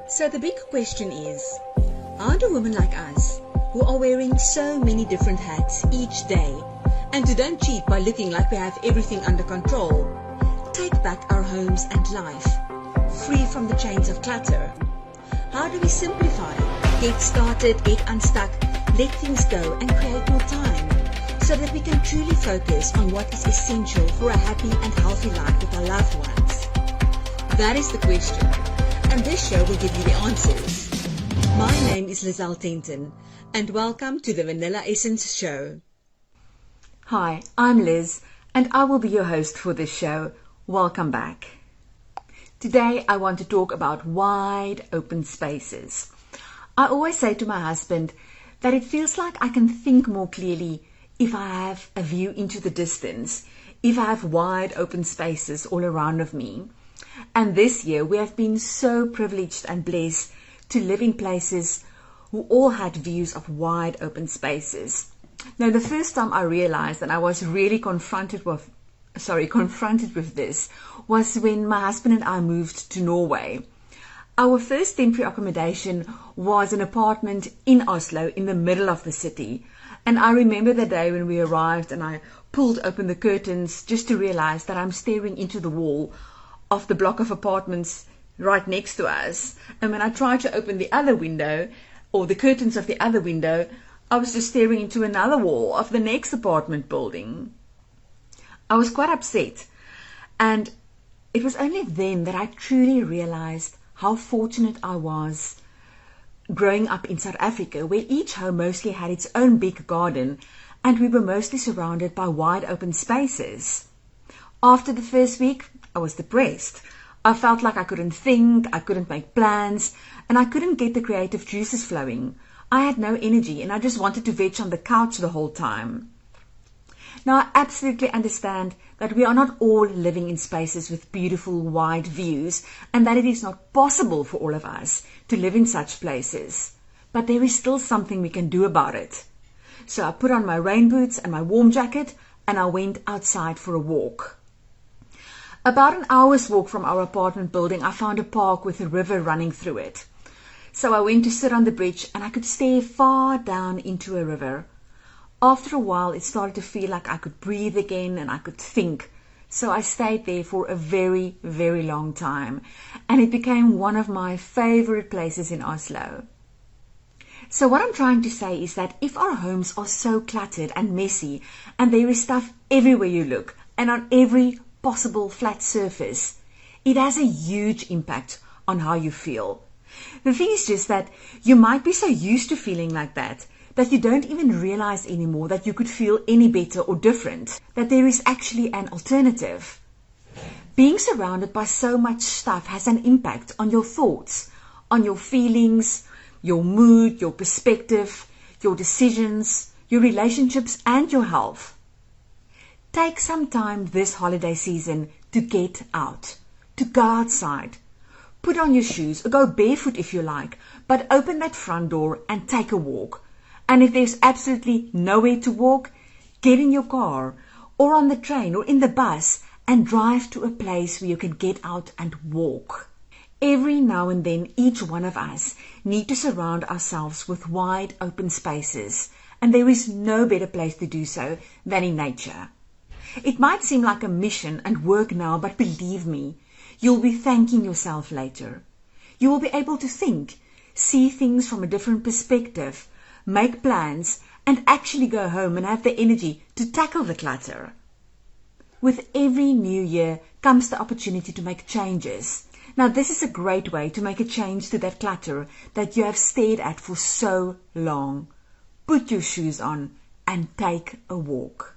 So the big question is, how do women like us, who are wearing so many different hats each day, and who don't cheat by looking like we have everything under control, take back our homes and life, free from the chains of clutter? How do we simplify, get started, get unstuck, let things go and create more time, so that we can truly focus on what is essential for a happy and healthy life with our loved ones? That is the question, and this show will give you the answers. My name is Lizelle Tenton, and welcome to the Vanilla Essence Show. Hi, I'm Liz, and I will be your host for this show. Welcome back. Today I want to talk about wide open spaces. I always say to my husband that it feels like I can think more clearly if I have a view into the distance, if I have wide open spaces all around of me. And this year we have been so privileged and blessed to live in places who all had views of wide open spaces. Now, the first time I realized that I was really confronted with this was when my husband and I moved to Norway. Our first temporary accommodation was an apartment in Oslo in the middle of the city. And I remember the day when we arrived and I pulled open the curtains just to realize that I'm staring into the wall of the block of apartments right next to us. And when I tried to open the other window, or the curtains of the other window, I was just staring into another wall of the next apartment building. I was quite upset. And it was only then that I truly realized how fortunate I was growing up in South Africa, where each home mostly had its own big garden, and we were mostly surrounded by wide open spaces. After the first week, I was depressed. I felt like I couldn't think, I couldn't make plans, and I couldn't get the creative juices flowing. I had no energy and I just wanted to veg on the couch the whole time. Now, I absolutely understand that we are not all living in spaces with beautiful wide views and that it is not possible for all of us to live in such places. But there is still something we can do about it. So I put on my rain boots and my warm jacket and I went outside for a walk. About an hour's walk from our apartment building, I found a park with a river running through it. So I went to sit on the bridge and I could stare far down into a river. After a while, it started to feel like I could breathe again and I could think. So I stayed there for a very, very long time. And it became one of my favorite places in Oslo. So what I'm trying to say is that if our homes are so cluttered and messy and there is stuff everywhere you look and on every possible flat surface, it has a huge impact on how you feel. The thing is just that you might be so used to feeling like that you don't even realize anymore that you could feel any better or different, that there is actually an alternative. Being surrounded by so much stuff has an impact on your thoughts, on your feelings, your mood, your perspective, your decisions, your relationships, and your health. Take some time this holiday season to get out, to go outside. Put on your shoes or go barefoot if you like, but open that front door and take a walk. And if there's absolutely nowhere to walk, get in your car or on the train or in the bus and drive to a place where you can get out and walk. Every now and then, each one of us need to surround ourselves with wide open spaces, and there is no better place to do so than in nature. It might seem like a mission and work now, but believe me, you'll be thanking yourself later. You will be able to think, see things from a different perspective, make plans, and actually go home and have the energy to tackle the clutter. With every new year comes the opportunity to make changes. Now, this is a great way to make a change to that clutter that you have stared at for so long. Put your shoes on and take a walk.